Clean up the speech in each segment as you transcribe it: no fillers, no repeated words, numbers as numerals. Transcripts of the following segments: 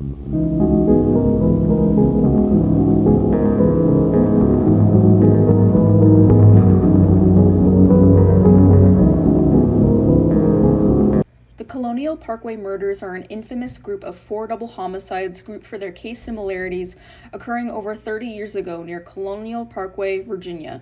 The Colonial Parkway Murders are an infamous group of 4 double homicides grouped for their case similarities occurring over 30 years ago near Colonial Parkway, Virginia.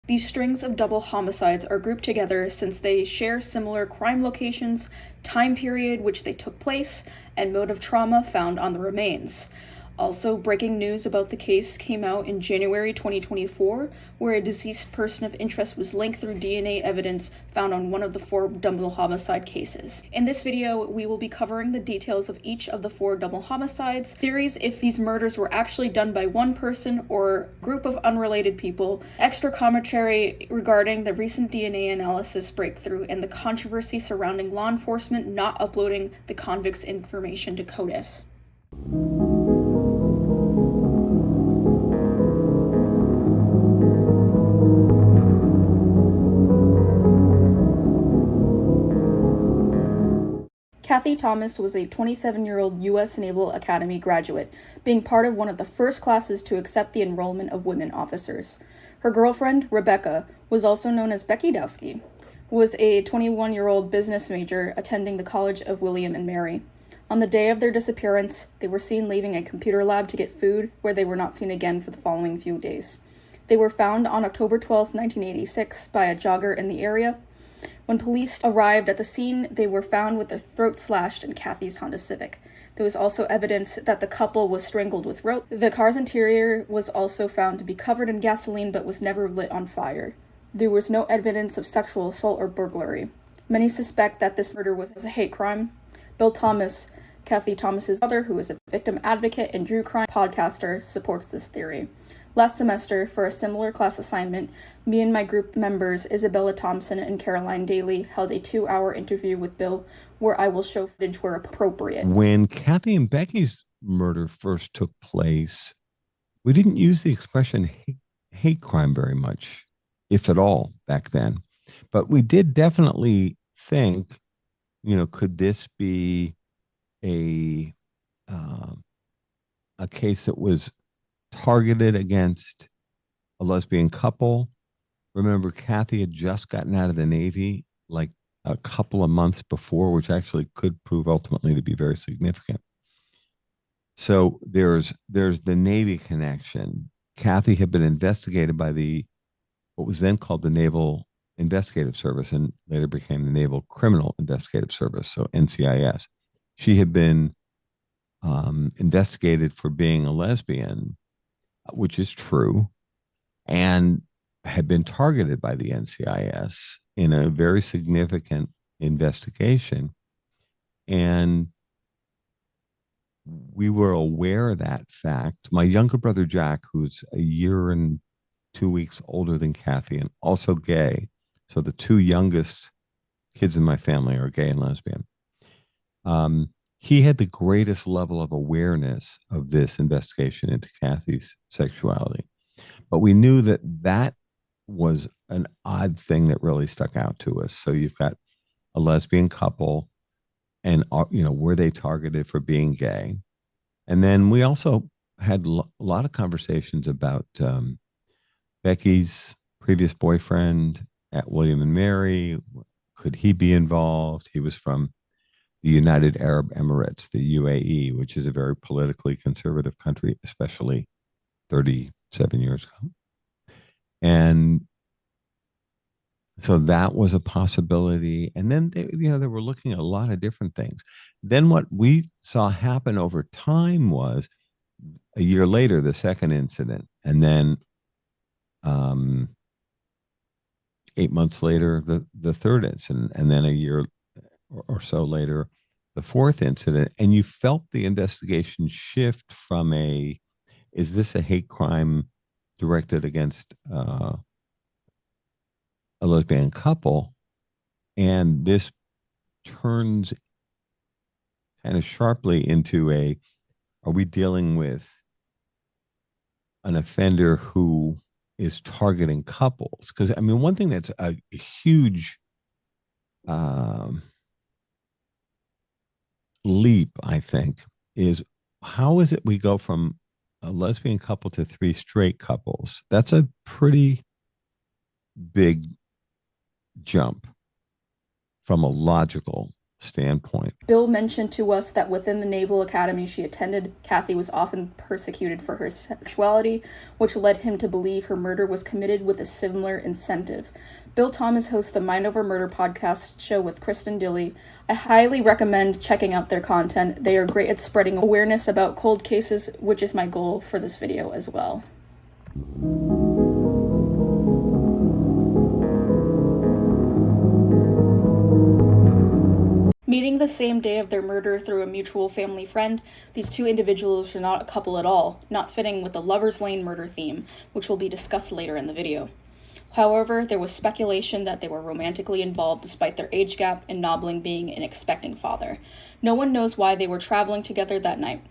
These strings of double homicides are grouped together since they share similar crime locations, time period which they took place, and mode of trauma found on the remains. Also, breaking news about the case came out in January 2024, where a deceased person of interest was linked through DNA evidence found on one of the 4 double homicide cases. In this video, we will be covering the details of each of the 4 double homicides, theories if these murders were actually done by one person or group of unrelated people, extra commentary regarding the recent DNA analysis breakthrough, and the controversy surrounding law enforcement not uploading the convicts' information to CODIS. Kathy Thomas was a 27-year-old U.S. Naval Academy graduate, being part of one of the first classes to accept the enrollment of women officers. Her girlfriend, Rebecca, was also known as Becky Dowski, was a 21-year-old business major attending the College of William and Mary. On the day of their disappearance, they were seen leaving a computer lab to get food, where they were not seen again for the following few days. They were found on October 12, 1986, by a jogger in the area. When police arrived at the scene, they were found with their throats slashed in Kathy's Honda Civic. There was also evidence that the couple was strangled with rope. The car's interior was also found to be covered in gasoline but was never lit on fire. There was no evidence of sexual assault or burglary. Many suspect that this murder was a hate crime. Bill Thomas, Kathy Thomas's father, who is a victim advocate and true crime podcaster, supports this theory. Last semester, for a similar class assignment, me and my group members, Isabella Thompson and Caroline Daly, held a 2-hour interview with Bill, where I will show footage where appropriate. When Kathy and Becky's murder first took place, we didn't use the expression hate crime very much, if at all, back then. But we did definitely think, could this be a case that was targeted against a lesbian couple? Remember, Kathy had just gotten out of the Navy like a couple of months before, which actually could prove ultimately to be very significant. So there's the Navy connection. Kathy had been investigated by what was then called the Naval Investigative Service and later became the Naval Criminal Investigative Service, so NCIS. She had been investigated for being a lesbian, which is true, and had been targeted by the NCIS in a very significant investigation. And we were aware of that fact. My younger brother, Jack, who's a year and 2 weeks older than Kathy and also gay, so the 2 youngest kids in my family are gay and lesbian. He had the greatest level of awareness of this investigation into Kathy's sexuality. But we knew that was an odd thing that really stuck out to us. So you've got a lesbian couple, and were they targeted for being gay? And then we also had a lot of conversations about Becky's previous boyfriend at William and Mary. Could he be involved? He was from the United Arab Emirates, the UAE, which is a very politically conservative country, especially 37 years ago. And so that was a possibility. And then they were looking at a lot of different things. Then what we saw happen over time was a year later, the second incident, and then 8 months later, the third incident, and then a year or so later, the fourth incident. And you felt the investigation shift from is this a hate crime directed against a lesbian couple? And this turns kind of sharply into are we dealing with an offender who is targeting couples? Because, I mean, one thing that's a huge leap, I think, is how is it we go from a lesbian couple to three straight couples? That's a pretty big jump from a logical standpoint. Bill mentioned to us that within the Naval Academy she attended, Kathy was often persecuted for her sexuality, which led him to believe her murder was committed with a similar incentive. Bill Thomas hosts the Mind Over Murder podcast show with Kristen Dilley. I highly recommend checking out their content. They are great at spreading awareness about cold cases, which is my goal for this video as well. Meeting the same day of their murder through a mutual family friend, these two individuals are not a couple at all, not fitting with the Lover's Lane murder theme, which will be discussed later in the video. However, there was speculation that they were romantically involved despite their age gap and Knobling being an expecting father. No one knows why they were traveling together that night.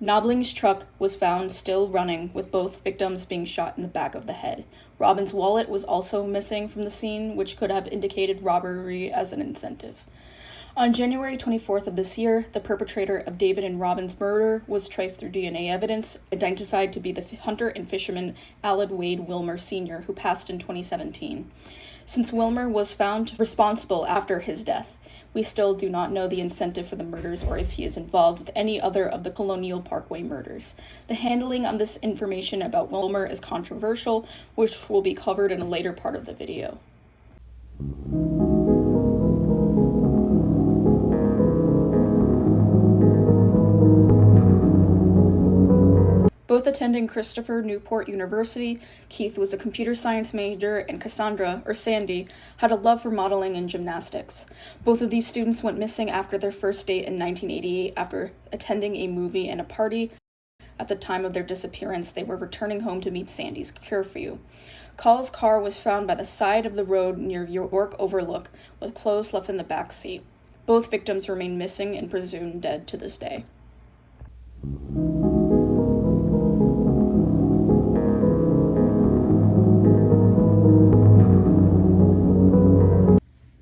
Knobling's truck was found still running, with both victims being shot in the back of the head. Robin's wallet was also missing from the scene, which could have indicated robbery as an incentive. On January 24th of this year, the perpetrator of David and Robin's murder was traced through DNA evidence, identified to be the hunter and fisherman Aled Wade Wilmer Sr., who passed in 2017. Since Wilmer was found responsible after his death, we still do not know the incentive for the murders or if he is involved with any other of the Colonial Parkway murders. The handling of this information about Wilmer is controversial, which will be covered in a later part of the video. Both attending Christopher Newport University, Keith was a computer science major and Cassandra, or Sandy, had a love for modeling and gymnastics. Both of these students went missing after their first date in 1988 after attending a movie and a party. At the time of their disappearance, they were returning home to meet Sandy's curfew. Call's car was found by the side of the road near York Overlook, with clothes left in the back seat. Both victims remain missing and presumed dead to this day.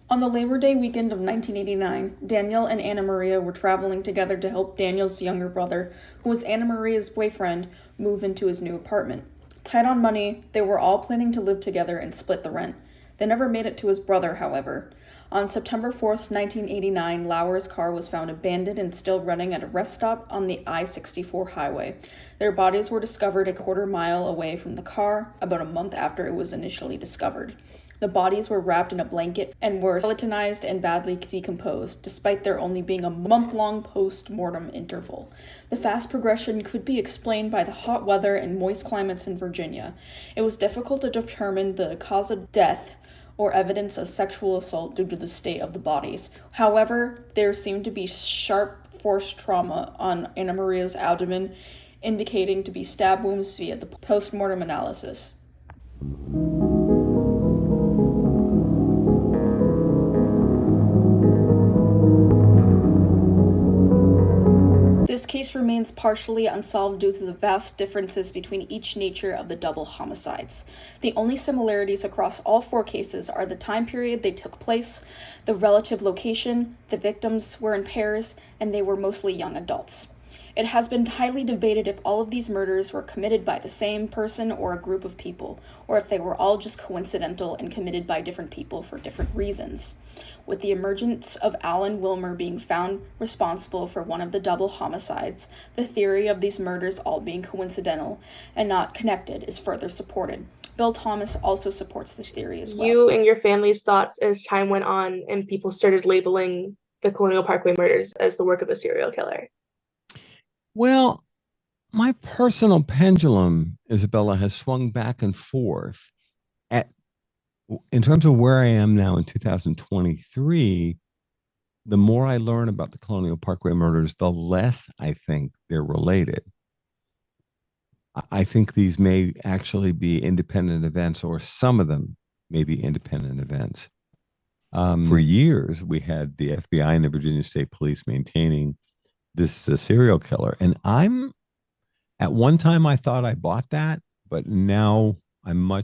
On the Labor Day weekend of 1989, Daniel and Anna Maria were traveling together to help Daniel's younger brother, who was Anna Maria's boyfriend, move into his new apartment. Tight on money, they were all planning to live together and split the rent. They never made it to his brother, however. On September 4th, 1989, Lauer's car was found abandoned and still running at a rest stop on the I-64 highway. Their bodies were discovered a quarter-mile away from the car, about a month after it was initially discovered. The bodies were wrapped in a blanket and were skeletonized and badly decomposed, despite there only being a month-long post-mortem interval. The fast progression could be explained by the hot weather and moist climates in Virginia. It was difficult to determine the cause of death or evidence of sexual assault due to the state of the bodies. However, there seemed to be sharp force trauma on Anna Maria's abdomen, indicating to be stab wounds via the post-mortem analysis. This case remains partially unsolved due to the vast differences between each nature of the double homicides. The only similarities across all four cases are the time period they took place, the relative location, the victims were in pairs, and they were mostly young adults. It has been highly debated if all of these murders were committed by the same person or a group of people, or if they were all just coincidental and committed by different people for different reasons. With the emergence of Alan Wilmer being found responsible for one of the double homicides, the theory of these murders all being coincidental and not connected is further supported. Bill Thomas also supports this theory as well. You and your family's thoughts as time went on and people started labeling the Colonial Parkway murders as the work of a serial killer? Well, my personal pendulum, Isabella, has swung back and forth. In terms of where I am now in 2023, the more I learn about the Colonial Parkway murders, the less I think they're related. I think these may actually be independent events, or some of them may be independent events. For years, we had the FBI and the Virginia State Police maintaining this serial killer. And at one time, I thought I bought that, but now my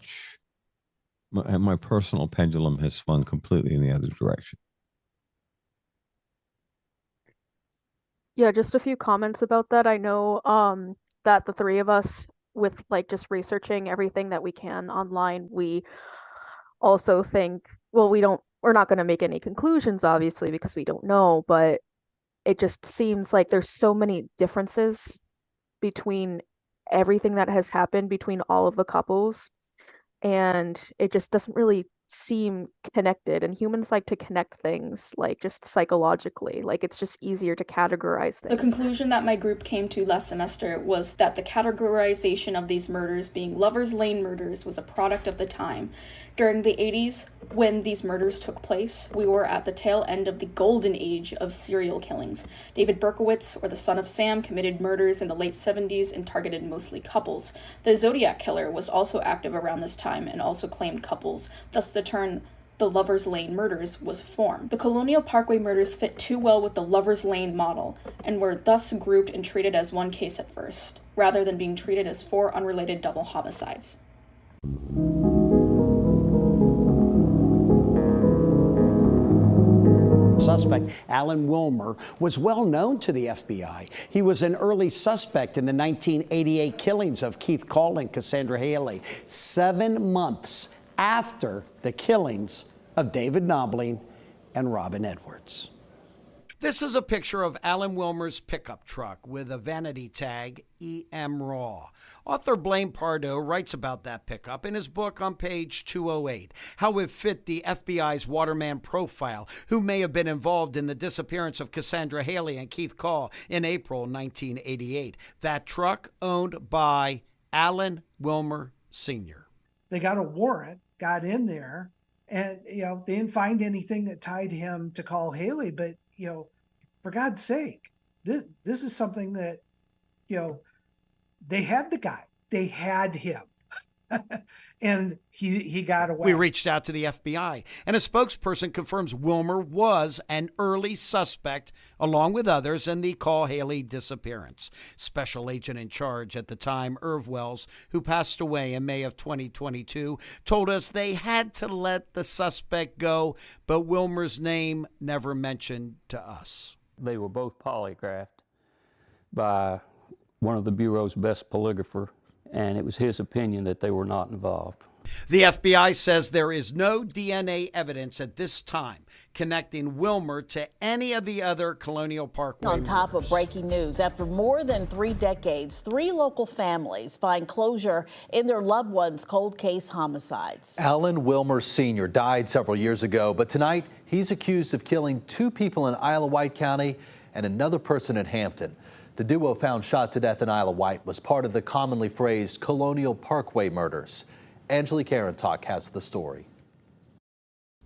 personal pendulum has swung completely in the other direction. Yeah, just a few comments about that. I know that the three of us, with like just researching everything that we can online, we also think, well, we're not going to make any conclusions, obviously, because we don't know, but it just seems like there's so many differences between everything that has happened between all of the couples, and it just doesn't really seem connected. And humans like to connect things, like just psychologically, like it's just easier to categorize things. The conclusion that my group came to last semester was that the categorization of these murders being lovers' lane murders was a product of the time. During the 80s, when these murders took place, we were at the tail end of the golden age of serial killings. David Berkowitz, or the son of Sam, committed murders in the late 70s and targeted mostly couples. The Zodiac Killer was also active around this time and also claimed couples, thus the term the Lover's Lane murders was formed. The Colonial Parkway murders fit too well with the Lover's Lane model, and were thus grouped and treated as one case at first, rather than being treated as 4 unrelated double homicides. Suspect, Alan Wilmer, was well known to the FBI. He was an early suspect in the 1988 killings of Keith Call and Cassandra Haley, 7 months after the killings of David Knobling and Robin Edwards. This is a picture of Alan Wilmer's pickup truck with a vanity tag, EM Raw. Author Blaine Pardo writes about that pickup in his book on page 208, how it fit the FBI's Waterman profile, who may have been involved in the disappearance of Cassandra Haley and Keith Call in April 1988. That truck owned by Alan Wilmer Sr. They got a warrant, got in there, and they didn't find anything that tied him to Call Haley. But for God's sake, this is something that they had the guy, they had him, and he got away. We reached out to the FBI, and a spokesperson confirms Wilmer was an early suspect, along with others, in the Call Haley disappearance. Special agent in charge at the time, Irv Wells, who passed away in May of 2022, told us they had to let the suspect go, but Wilmer's name never mentioned to us. They were both polygraphed by one of the Bureau's best polygraphers, and it was his opinion that they were not involved. The FBI says there is no DNA evidence at this time connecting Wilmer to any of the other Colonial Parkway On top murders. of breaking news, after more than 3 decades, 3 local families find closure in their loved ones' cold case homicides. Alan Wilmer Sr. died several years ago, but tonight he's accused of killing 2 people in Isle of Wight County and another person in Hampton. The duo found shot to death in Isle of Wight was part of the commonly phrased Colonial Parkway murders. Angelique Arentalk has the story.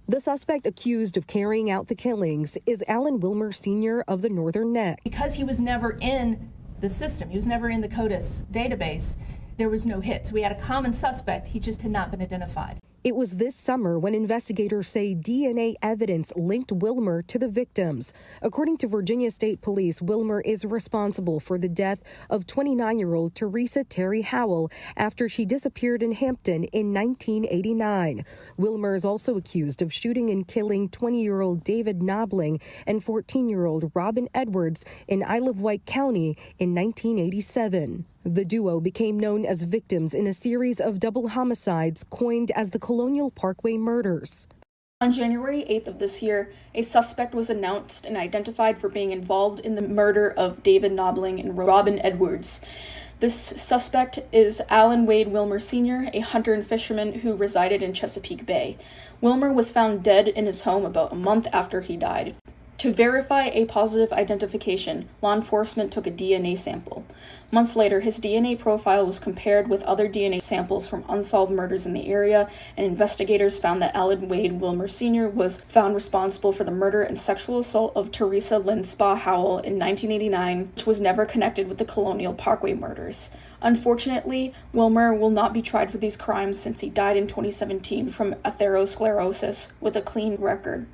The suspect accused of carrying out the killings is Alan Wilmer Sr. of the Northern Neck. Because he was never in the system, he was never in the CODIS database, there was no hits. We had a common suspect, he just had not been identified. It was this summer when investigators say DNA evidence linked Wilmer to the victims. According to Virginia State Police, Wilmer is responsible for the death of 29-year-old Teresa Terry Howell after she disappeared in Hampton in 1989. Wilmer is also accused of shooting and killing 20-year-old David Knobling and 14-year-old Robin Edwards in Isle of Wight County in 1987. The duo became known as victims in a series of double homicides coined as the Colonial Parkway Murders. On January 8th of this year, a suspect was announced and identified for being involved in the murder of David Knobling and Robin Edwards. This suspect is Alan Wade Wilmer Sr., a hunter and fisherman who resided in Chesapeake Bay. Wilmer was found dead in his home about a month after he died. To verify a positive identification, law enforcement took a DNA sample. Months later, his DNA profile was compared with other DNA samples from unsolved murders in the area, and investigators found that Alan Wade Wilmer Sr. was found responsible for the murder and sexual assault of Teresa Lynn Spa Howell in 1989, which was never connected with the Colonial Parkway murders. Unfortunately, Wilmer will not be tried for these crimes since he died in 2017 from atherosclerosis with a clean record.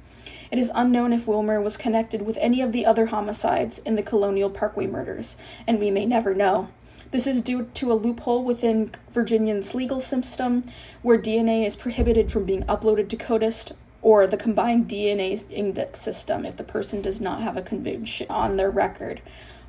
It is unknown if Wilmer was connected with any of the other homicides in the Colonial Parkway murders, and we may never know. This is due to a loophole within Virginia's legal system, where DNA is prohibited from being uploaded to CODIS or the combined DNA index system if the person does not have a conviction on their record.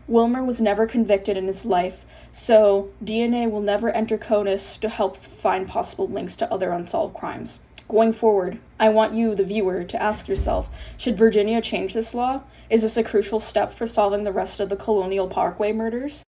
Wilmer was never convicted in his life, so DNA will never enter CODIS to help find possible links to other unsolved crimes. Going forward, I want you, the viewer, to ask yourself, should Virginia change this law? Is this a crucial step for solving the rest of the Colonial Parkway murders?